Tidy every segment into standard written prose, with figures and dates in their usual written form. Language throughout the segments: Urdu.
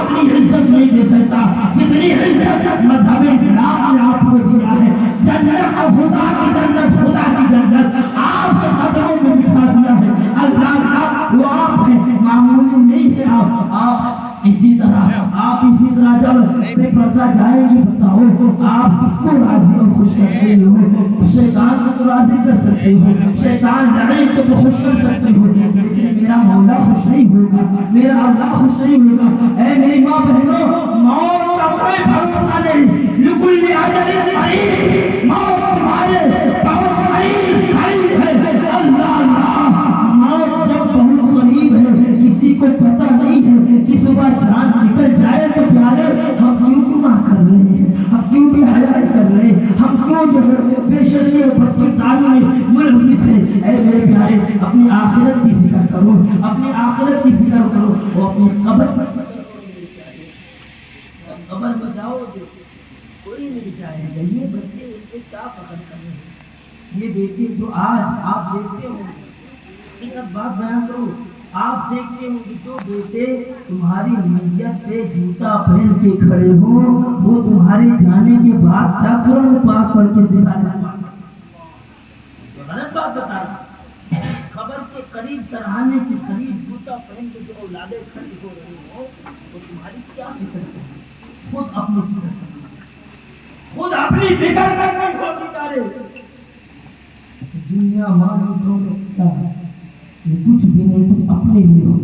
اتنی عزت نہیں دے سکتا جتنی عزت مذہب اسلام نے آپ کو دیا ہے. جنت خدا کی جنت، خدا کی جنت آپ کے قدموں میں بچھا دیا ہے. اللہ کا وہ آپ ہے، معمولی نہیں ہے. آپ اسی طرح جب بے پردہ جائیں گی، بتاؤ آپ کس کو راضی اور خوش کرتے ہو؟ شیطان کو تو راضی کر سکتے ہو، شیطان لعین کو تو خوش کر سکتے ہو، لیکن میرا مولا خوش نہیں ہوگا، میرا اللہ خوش نہیں ہوگا. اے میری ماں بہنوں، موت کا کوئی بھروسہ نہیں. لکل اجل قریب، موت تمہارے بہت قریب ہے. اللہ اللہ، موت جب بہت قریب ہے، کسی کو پتہ نہیں ہے کہ صبح جان نکل جائے تو پیارے ہم کیوں گناہ کر رہے ہیں، ہم کیوں بے حیائی کر رہے ہیں، ہم کیوں جو ہے بے شرمی اور بدکرداری میں ملوث ہیں. اے میرے پیارے، اپنی آخرت کی فکر کرو، اپنی آخرت کی فکر کرو. اور اپنی قبر بچاؤ گے کوئی نہیں جائے گا. یہ بچے ان پہ کیا فخر کر رہے ہیں؟ یہ بیٹے جو آج آپ دیکھتے ہوں گے، ایک بات بیان کرو، آپ دیکھتے ہوں گے جو بیٹے تمہاری میت پہ جوتا پہن کے کھڑے ہوں، وہ تمہارے جانے کے بعد کیا قرآن پاک پڑھ کے سارے غلط بات بتا رہا. خبر کے قریب، سرحانے کے قریب جوتا پہن کے جو اولادیں کھڑی ہو رہی ہوں، وہ تمہاری کیا فکر کریں؟ خود اپنی فکر کریں، خود اپنی فکر کرنی ہوگی. تارے دنیا مانو دونوں کیا ہے، یہ کچھ بھی نہیں، کچھ اپنے لیے ہو.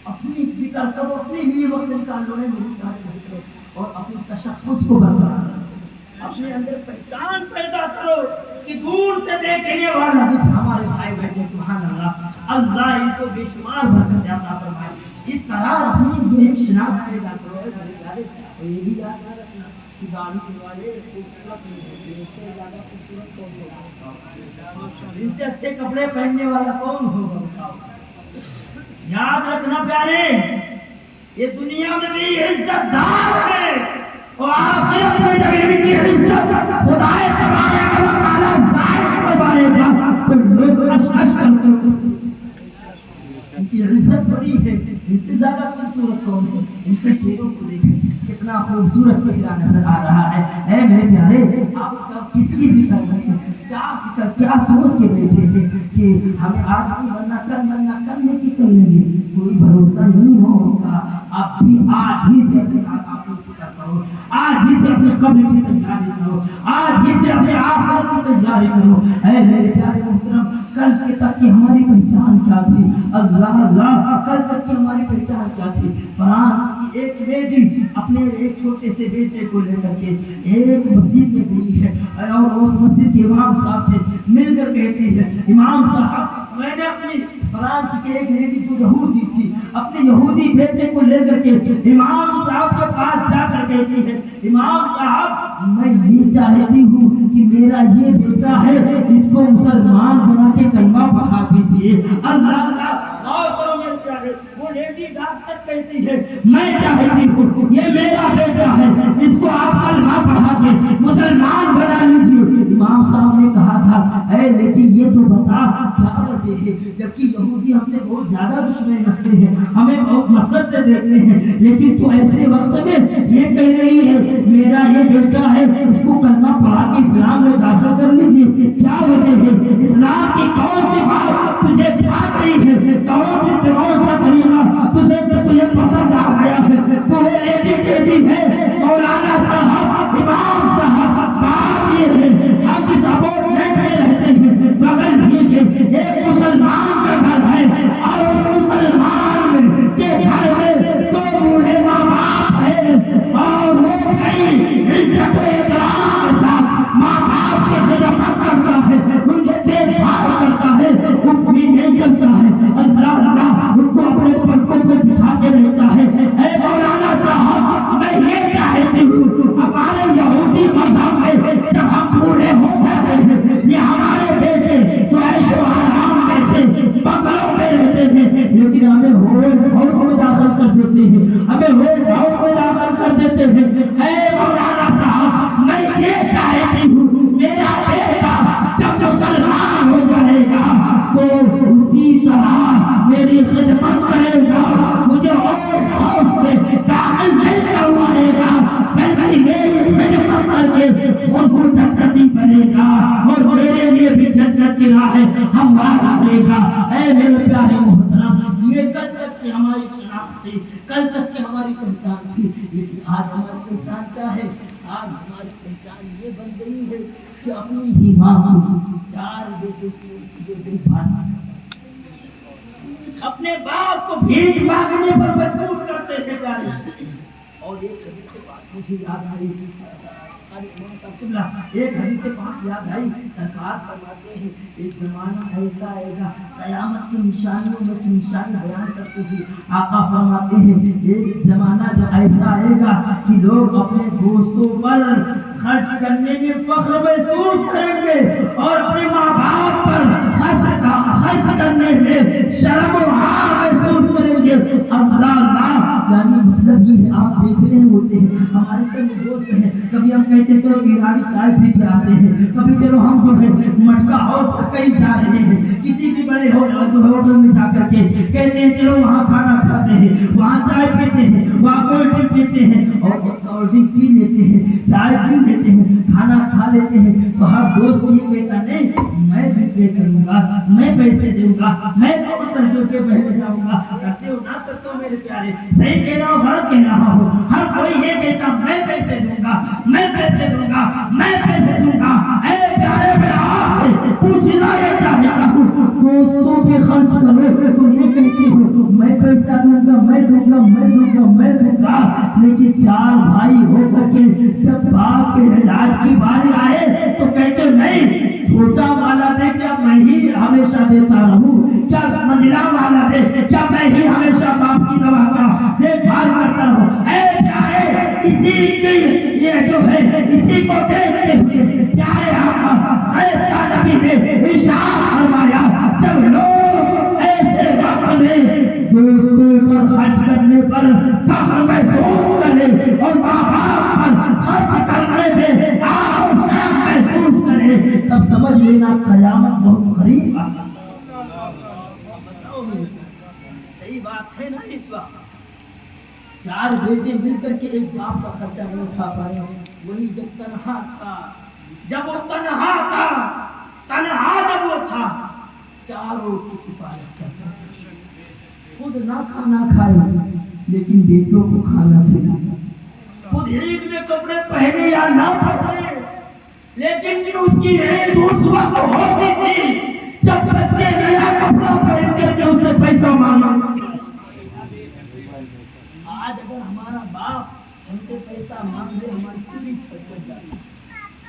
اپنی فکر کرو، اپنے لیے وقت نکالو، اور اپنی تشخص کو برقرار کرو، اپنے اندر پہچان پیدا کرو کہ دور سے دیکھنے والا جس ہمارے بھائی بیٹھے، سبحان اللہ، اللہ ان کو بے شمار برکت عطا فرمائے. اس طرح اپنی جو ایک شناخت پیدا کرو. اور یہ بھی یاد نہ رکھنا کہ داڑھی والے خوبصورت نہیں ہوتے، اس سے زیادہ خوبصورت کون ہوگا؟ ان سے اچھے کپڑے پہننے والا کون ہوگا بتاؤ؟ یاد رکھنا پیارے، یہ دنیا میں بھی عزت دار ہے، اور آخرت میں جب ان کی عزت خدا تبارک و تعالی ظاہر فرمائے گا تو لوگ اش کرتے ہیں. ان کی عزت بڑی ہے، اس سے زیادہ خوبصورت کون ہے؟ ان کے چہروں کو دیکھیں کتنا خوبصورت چہرہ نظر آ رہا ہے. اے میرے پیارے، آپ کس کی فکر کرتے ہیں؟ کیا سوچ کے بیٹھے ہیں کہ ہمیں آج کی ورنہ کرنے کی کر لیں گے؟ کوئی بھروسہ نہیں ہوگا. آپ بھی آج ہی سے اپنے آپ کو فکر کرو، آج ہی سے اپنے قبر کی تیاری کرو، آج ہی سے اپنے آخرت کی تیاری کرو. اے میرے پیارے محترم، کل کے تک کی ہماری پہچان کیا تھی؟ اللہ اللہ، کل تک کی ہماری پہچان کیا تھی؟ فرانس کی ایک بیٹی اپنے ایک چھوٹے سے بیٹے کو لے کر کے ایک مسجد میں گئی ہے، اور اس مسجد کے امام صاحب سے مل کر کہتی ہے، امام صاحب، میں نے اپنی فرانس کی ایک لیڈی جو یہودی تھی، اپنے یہودی بیٹے کو لے کر کے امام صاحب کے پاس جا کر کہتی ہے، امام صاحب، میں یہ چاہتی ہوں کہ میرا یہ بیٹا ہے، اس کو مسلمان بنا کے کلمہ پڑھا دیجیے. اللہ اللہ، غور کرو میرے پیارے، وہ لیڈی ڈاکٹر کہتی ہے، میں چاہتی ہوں یہ میرا بیٹا ہے، اس کو آپ کلمہ پڑھا کے مسلمان بنا لیجیے. امام صاحب نے کہا تھا، اے لیکن یہ تو بتا کیا وجہ ہے؟ جبکہ یہودی ہم سے بہت زیادہ دشمنی رکھتے ہیں، ہمیں بہت نفرت سے دیکھتے ہیں، لیکن تو ایسے وقت میں یہ کہہ رہی ہے میرا یہ بیٹا ہے، اس کو کلمہ پڑھا کے اسلام میں داخل کر لیجیے. کیا وجہ ہے؟ اسلام کی کون سی بات تجھے بھاگ رہی ہے؟ کون سا طریقہ تجھے پسند آ گیا ہے؟ تو وہ لیڈی کہتی ہے، مولانا صاحب، امام صاحب، بات یہ ہے ہم جس اپارٹمنٹ میں رہتے ہیں بغل ہی میں ایک مسلمان کا گھر ہے، اور اس مسلمان کے گھر میں دو بوڑھے ماں باپ ہیں، اور وہ بھائی عزت و احترام کے ساتھ ماں باپ کی خدمت کرتا ہے، ان کے دیکھ بھال کرتا ہے، ان بھی نہیں کرتا ہے. اللہ اللہ، ان کو اپنے پلکوں پہ بچھا کے رہتا ہے. اے مولانا صاحب، میں یہ چاہتی ہوں ہمارے یہودی مذہب میں جب ہم پورے ہو جاتے ہیں، یہ ہمارے بیٹے تو عیش و آرام میں سے بنگلوں میں رہتے ہیں، لیکن ہمیں ہوٹ ہاؤس میں داخل کر دیتے ہیں، ہمیں ہوٹ ہاؤس میں داخل کر دیتے ہیں. اے مولانا صاحب، میں یہ چاہتی ہوں میرا بیٹا جب مسلمان ہو جائے گا تو اسی طرح میری خدمت کرے گا، مجھے ہوٹ ہاؤس میں کرے گا اور میرے لیے بھی جنت کی راہ ہموار کرے گا۔ اے میرے پیارے محترم، یہ کل تک کی ہماری شناخت تھی، کل تک کی ہماری پہچان تھی، لیکن آج ہماری پہچان کیا ہے؟ آج ہماری پہچان یہ بن گئی ہے کہ اپنی ہی ماں کو 4 بیٹے کی دیکھ بھال، اپنے باپ کو بھیک مانگنے پر مجبور کرتے تھے پیارے۔ اور ایک حدیث پاک مجھے یاد آئی، ایک حدیث پاک یاد آئی، سرکار فرماتے ہیں ایک زمانہ ایسا آئے گا، قیامت کی نشانیوں میں سے نشانی بیان کرتے ہوئے آقا فرماتے ہیں ایک زمانہ جو ایسا آئے گا کہ لوگ اپنے دوستوں پر خرچ کرنے میں فخر محسوس کریں گے اور اپنے ماں باپ پر خرچ کرنے میں شرم و حیا محسوس کریں گے۔ اللہ یعنی مطلب یہ ہے، آپ دیکھ رہے ہوتے ہیں ہمارے چند دوست ہیں، کبھی ہم کہتے ہیں چلو ایرانی چائے پی کے آتے ہیں، کبھی چلو ہم جو ہے مٹکا ہاؤس کہیں جا رہے ہیں، کسی بھی بڑے ہوٹل میں جا کر کے کہتے ہیں چلو وہاں کھانا کھاتے ہیں، وہاں چائے پیتے ہیں، وہاں کولڈ ڈرنک پیتے ہیں، اور کولڈ ڈرنک پی لیتے ہیں، چائے پی لیتے ہیں، کھانا کھا لیتے ہیں، تو ہر دوست یہ کہتا نہیں میں بھی پے کروں گا، میں پیسے دوں گا، میں جو کے پہلے جاؤں گا۔ کرتے ہو نہ کرتے ہو میرے پیارے، صحیح کہہ رہا ہوں غلط کہہ رہا ہوں، ہر کوئی یہ کہتا میں پیسے دوں گا، میں پیسے دوں گا، میں پیسے دوں گا۔ اے پیارے میں آپ سے پوچھنا یہ چاہتا ہوں، دوستوں پہ خرچ کرو تو یہ کہتے ہو میں پیسہ دوں گا، میں دوں گا، میں دوں گا، میں دوں گا، لیکن 4 بھائی ہو کر کے جب باپ کے علاج کی باری آئے تو کہتے نہیں چھوٹا والا دے کیا میں ہی ہمیشہ دیتا رہوں، کیا منجلا والا دے کیا میں ہی ہمیشہ باپ کی دوا کا دیکھ بھال کرتا رہوں۔ اے پیارے اسی کی یہ جو ہے اسی کو دیکھتے ہوئے پیارے آقا خیر کا نبی نے ارشاد فرمایا جب لوگ ایسے وقت میں دوستوں پر خرچ کرنے پر فخر محسوس کرے اور ماں باپ پر خرچ کرنے میں آہ و شرم محسوس کرے تب سمجھ لینا قیامت بہت قریب آ گئی۔ صحیح بات ہے نا؟ اس وقت 4 بیٹے مل کر کے ایک باپ کا خرچہ نہیں اٹھا پائے، وہی جب تنہا تھا، جب وہ تنہا تھا، تنہا جب وہ تھا 4 کی کفایت کرتا، خود نہ کھانا کھائے لیکن بیٹوں کو کھانا کھلاتا، خود عید میں کپڑے پہنے یا نہ پہنے لیکن اس کی عید اس وقت ہوتی تھی جب بچے نیا کپڑا پہن کر کے اسے پیسہ مانگا۔ آج اگر ہمارا باپ ہم سے پیسہ مانگ لے ہماری پوری چھت جاتی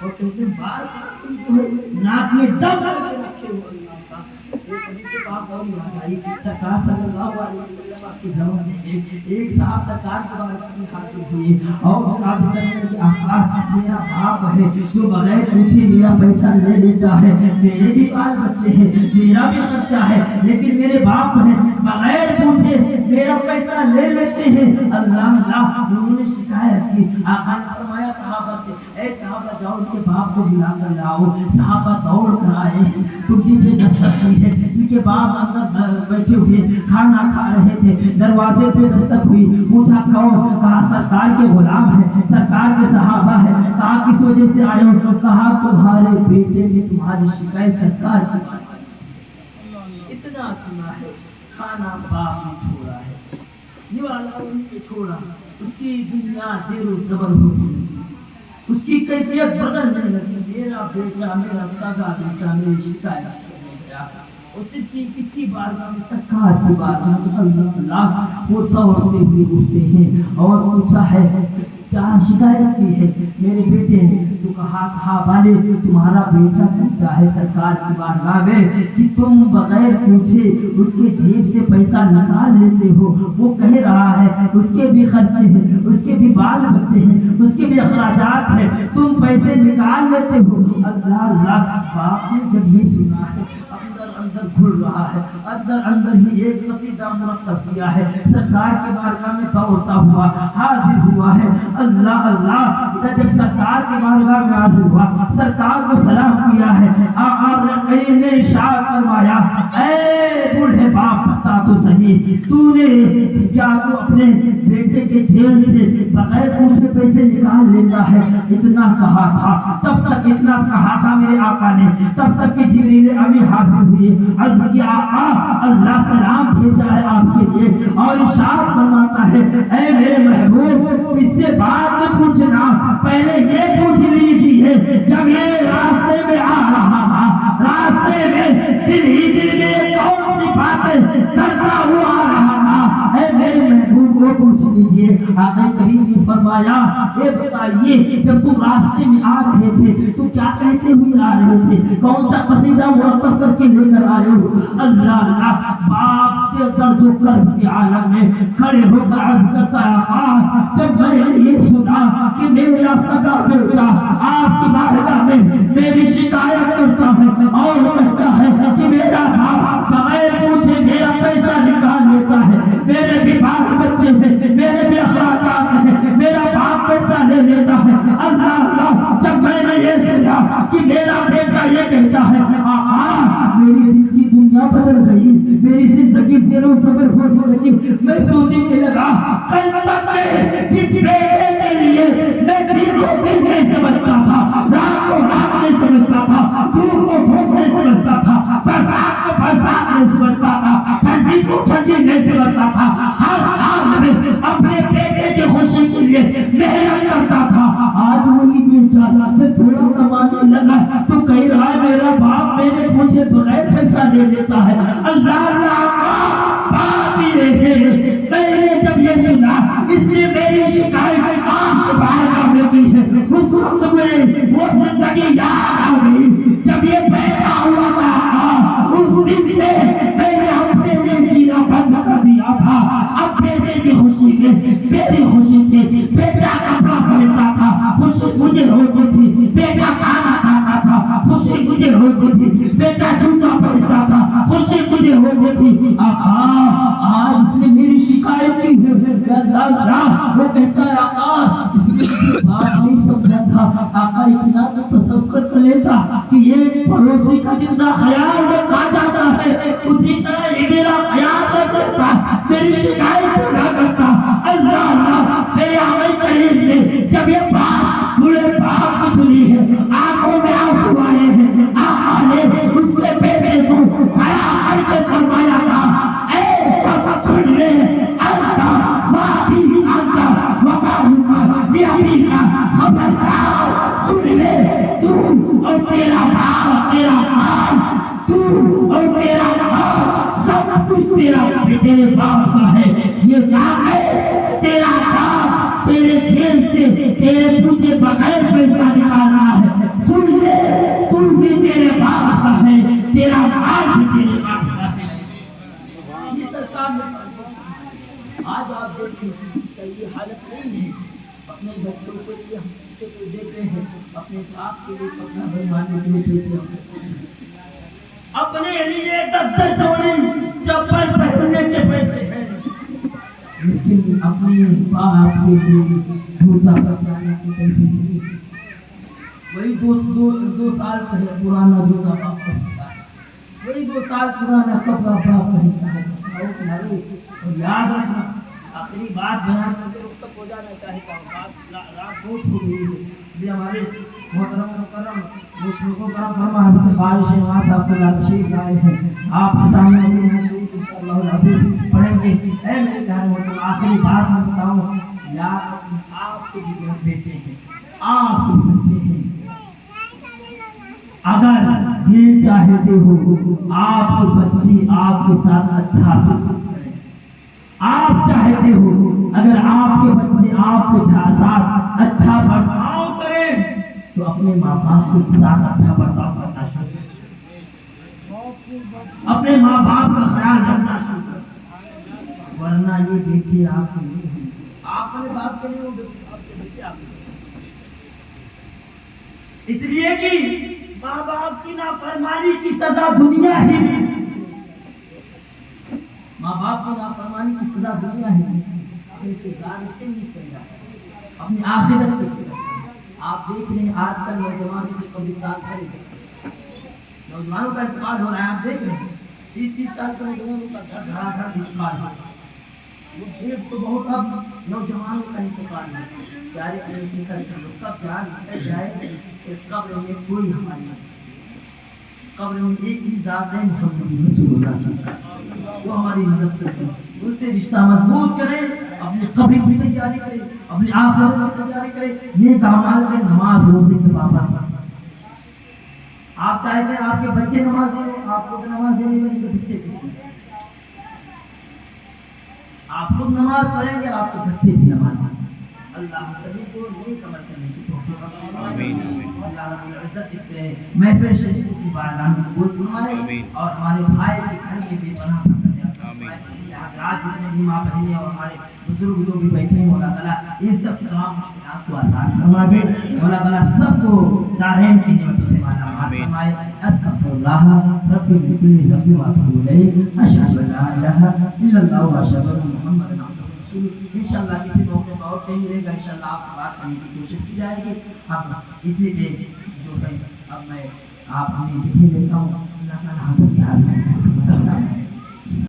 اور کہتے ہیں بار تم جو ہے ناک میں دم کر کے رکھے ہوئے کا ایک حدیث پاک اور یاد آئی، سرکار صلی اللہ علیہ وسلم کی زمان میں ایک صاحب سرکار کے بارے میں حاصل ہوئے اور خاص کرنے کی آقا میرا باپ ہے جو بغیر پوچھے میرا پیسہ لے لیتا ہے، میرے بھی بال بچے ہیں، میرا بھی خرچہ ہے، لیکن میرے باپ ہیں بغیر پوچھے میرا پیسہ لے لیتے ہیں۔ اللہ انہوں نے شکایت کی، آقا نے فرمایا صحابہ سے اے صحابہ جاؤ ان کے باپ کو بلا کر لاؤ۔ صحابہ دوڑ کر آئے، ٹوٹی پہ دستک ہوئی ہے، ان کے باپ اندر بیٹھے ہوئے کھانا کھا رہے تھے، دروازے پہ دستک ہوئی، پوچھا کون؟ کہا سرکار کے غلام ہیں، سرکار کے صحابہ ہیں۔ کہا کس وجہ سے آئے ہو؟ کہا تمہارے بیٹے نے تمہاری شکایت سرکار کی اتنا سنا ہے، کھانا باپ نے چھوڑا ہے، یہ والا ان نے چھوڑا، اس کی دنیا زیر و زبر ہوتی، اس کی کیفیت بدلنے لگی، میرا بیٹا میرا سگا بیٹا میری شکایت کرنے گیا، اور صرف کس کی بارگاہ میں؟ سرکار کی بارگاہ میں۔ اللہ وہ توڑتے ہوئے اٹھتے ہیں اور پوچھا ہے کیا شکایت کی ہے میرے بیٹے نے؟ تو کہا صحابہ نے تمہارا بیٹا کہتا ہے سرکار کی بارگاہ میں کہ تم بغیر پوچھے اس کے جیب سے پیسہ نکال لیتے ہو، وہ کہہ رہا ہے اس کے بھی خرچے ہیں، اس کے بھی بال بچے ہیں، اس کے بھی اخراجات ہیں، تم پیسے نکال لیتے ہو۔ اللہ اللہ باپ نے جب یہ سنا ہے اندر گھل رہا ہے، اندر ہی ایک قصیدہ مرتب کیا ہے، سرکار کے بارگاہ میں دوڑتا ہوا، حاضر ہوا ہے۔ اللہ اللہ جب سرکار کے بارگاہ میں حاضر ہوا، سرکار کو سلام کیا ہے، آقا کریم نے ارشاد فرمایا اے بوڑھے باپ بتا تو صحیح، تو نے کیا تو اپنے بیٹے کے جیل سے بغیر پوچھے پیسے نکال لیتا ہے؟ اتنا کہا تھا، تب تک اتنا کہا تھا میرے آقا نے، تب تک کہ جبریل امین حاضر ہوئے، عرض کیا آقا اللہ سلام بھیجا ہے آپ کے لیے، اور ارشاد فرماتا ہے اے میرے محبوب اس سے بات نہ پوچھنا، پہلے یہ پوچھ لیجیے جب یہ راستے میں آ رہا تھا، راستے میں دل ہی دل میں کون سی باتیں کرتا ہوا آ رہا تھا، اے میرے محبوب کو پوچھ لیجیے۔ آقا کریم نے فرمایا اے بتائیے جب تم راستے میں آ رہے تھے تو کیا کہتے ہوئے آ رہے تھے، کون سا قصیدہ مرتب کر کے لے کر آئے ہو؟ اللہ اللہ باپ کے درد و کرب کے عالم میں کھڑے ہو کر عرض کرتا ہے آقا جب میں نے یہ سنا کہ میرا سگا بیٹا آپ کی بارگاہ میں میری شکایت کرتا ہے اور کہتا ہے کہ میرا باپ بغیر پوچھے میرا پیسہ نکال لیتا ہے، میرے بھی بال بچے ہیں، میرے بھی اخراجات ہیں، میرا باپ پیسہ لے لیتا ہے، اللہ اللہ جب میں نے یہ سنا کہ میرا بیٹا یہ کہتا ہے آقا میری دل کی دنیا بدل گئی، میری زندگی زیر و زبر ہونے لگی، میں سوچنے لگا کل تک جس بیٹے کے لیے میں دن کو دن نہیں سمجھتا تھا، رات کو رات نہیں سمجھتا تھا، دھوپ کو دھوپ نہیں سمجھتا تھا، برسات کو برسات نہیں سمجھتا تھا، ٹھنڈی کو ٹھنڈی نہیں سمجھتا تھا، ہر حال میں اپنے بیٹے کی خوشی کے لیے محنت کرتا تھا، آج وہی بیٹا جب تھوڑا کمانے لگا تو کہہ رہا ہے میرا باپ میرے مجھے بغیر پیسہ دے دیتا ہے۔ اللہ اللہ بات یہ ہے میں نے جب یہ سنا اس لیے میری شکایت آپ کے بارگاہ میں کی ہے، اس وقت میں وہ زندگی یاد آ گئی جب یہ پیدا ہوا تھا، اس دن سے میں نے اپنے لیے جینا بند کر دیا تھا، اب بیٹے کی خوشی کے میری خوشی کے بیٹا کپڑا پہنتا تھا خوشی مجھے ہوتی تھی، بیٹا کھانا کھاتا تھا خوشی مجھے ہوتی تھی، بیٹا جوتا پہنتا تھا خوشی مجھے ہوتی تھی، آقا آج اس نے میری شکایت کی ہے، وہ کہتا ہے آقا اس نے بات نہیں سمجھا تھا، آقا اتنا تو تصور کر لیتا کہ یہ پڑوسی کا جتنا خیال رکھا جاتا ہے اسی طرح یہ میرا خیال رکھ لیتا، میری شکایت پورا کرتا۔ اللہ اللہ میرے آقا کریم نے جب یہ بات بڑے باپ کو سنی ہے آنکھوں میں آنسو آئے ہیں، آقا نے اس کے بیٹے کو کھڑا کر کے فرمایا تھا اے شخص سن لے انتا مابی انتا وبالکا لیابیکا، خبردار سن لے تو اور تیرا باپ تیرا مال، تو اور تیرا باپ سب کچھ تیرے باپ کا ہے، یہ نام ہے تیرا باپ تیرے جیل سے تیرے پوچھے بغیر پیسہ نکالنا ہے، سن لے تو بھی تیرے باپ کا ہے، تیرا مال بھی تیرے باپ کا ہے۔ یہ سرکار نے آج آپ دیکھیں کہ یہ حالت نہیں ہے، اپنے بچوں کے لیے ہم پیسے کو دیتے ہیں، اپنے باپ کے لیے کپڑا بنوانے کے لیے پیسے اپنے لیے دفتر جوڑی چپل پہننے کے پیسے ہیں، لیکن اپنے باپ کے لیے جوتا بنوانے کے پیسے نہیں۔ وہی دو سال پرانا جوتا باپ پہنتا ہے، وہی 2 سال پرانا کپڑا باپ پہنتا ہے، اور یاد رکھنا آخری بات بیان کرتے وقت تک ہو جانا چاہتا ہوں، رات بہت ہو گئی ہے، یہ ہمارے محترم مکرم مشرقوں کرم فرما حضرت قاری شہباز صاحب اللہ تشریف لائے ہیں، آپ کے سامنے اپنی مشہور انشاءاللہ العزیز پڑھیں گے۔ اے میرے پیارے محترم آخری بات میں بتاؤں، یاد رکھیں آپ کے بھی بیٹے ہیں، آپ کے بچے ہیں، اگر یہ چاہتے ہو آپ کے بچے آپ کے ساتھ اچھا سلوک کریں، آپ چاہتے ہو اگر آپ کے بچے آپ کے ساتھ اچھا برتاؤ کریں تو اپنے ماں باپ کے ساتھ اچھا برتاؤ کرنا شروع کریں، اپنے ماں باپ کا خیال رکھنا شروع کریں، ورنہ یہ بیٹے آپ کے نہیں ہیں، آپ اپنے باپ کے نہیں ہو، آپ کے بیٹے آپ کے نہیں، اس لیے کہ ماں باپ کی نافرمانی کی سزا دنیا ہی میں، ماں باپ کی نافرمانی کی سزا دنیا ہی میں، کے کردار سے نہیں پیدا کریں، اپنی آخرت کی فکر کریں۔ آپ دیکھ رہے ہیں آج کل نوجوان سے قبرستان کھڑے ہیں، نوجوانوں کا انتقال ہو رہا ہے، آپ دیکھ رہے ہیں 30 سال کے نوجوانوں کا گھر دھڑا دھڑ انتقال ہو رہا ہے۔ وہ ڈیڑھ تو بہت اب نوجوانوں کا انتقال ہے، پیارے کی کب جان نکل جائے کہ قبر میں کوئی ہماری نہیں، قبر میں ایک ہی ذات ہے محمد رسول اللہ، وہ ہماری مدد کرتے ہیں، ان سے رشتہ مضبوط کریں، اپنی قبر کی تیاری کریں، اپنی آخرت کی تیاری کریں، نیک اعمال میں نماز روزے کے پابند بنیں۔ آپ چاہتے ہیں آپ کے بچے نمازی ہوں، آپ خود نمازی نہیں بنیں گے، بچے کس کی؟ آپ خود نماز پڑھیں گے، آپ کے بچے بھی نماز پڑھیں گے۔ اللہ سبھی کو نیک عمل کرنے کی توفیق عطا فرمائے۔ اللہ رب العزت اس پہ محفل شریف کی بارگاہ میں قبول فرمائے اور ہمارے بھائی کے گھر میں بے پناہ برکتیں عطا فرمائے۔ حضرات جتنے بھی ماں بہنیں اور ہمارے بزرگ جو بھی بیٹھے ہیں، مولا تعالیٰ ان سب تمام مشکلات کو آسان فرما دے، مولا تعالیٰ سب کو دارین کی نعمتوں سے مالا مال فرمائے۔ استغفر اللہ رب من کل ذنب واتوب الیہ، اشہد ان لا الہ الا اللہ واشہد ان محمدا عبدہ ورسولہ۔ انشاءاللہ کسی موقع پر اور کہیں ملے گا، انشاءاللہ آپ سے بات کرنے کی کوشش کی جائے گی۔ اب اسی پہ جو ہے اب میں آپ ہمیں دیتا ہوں۔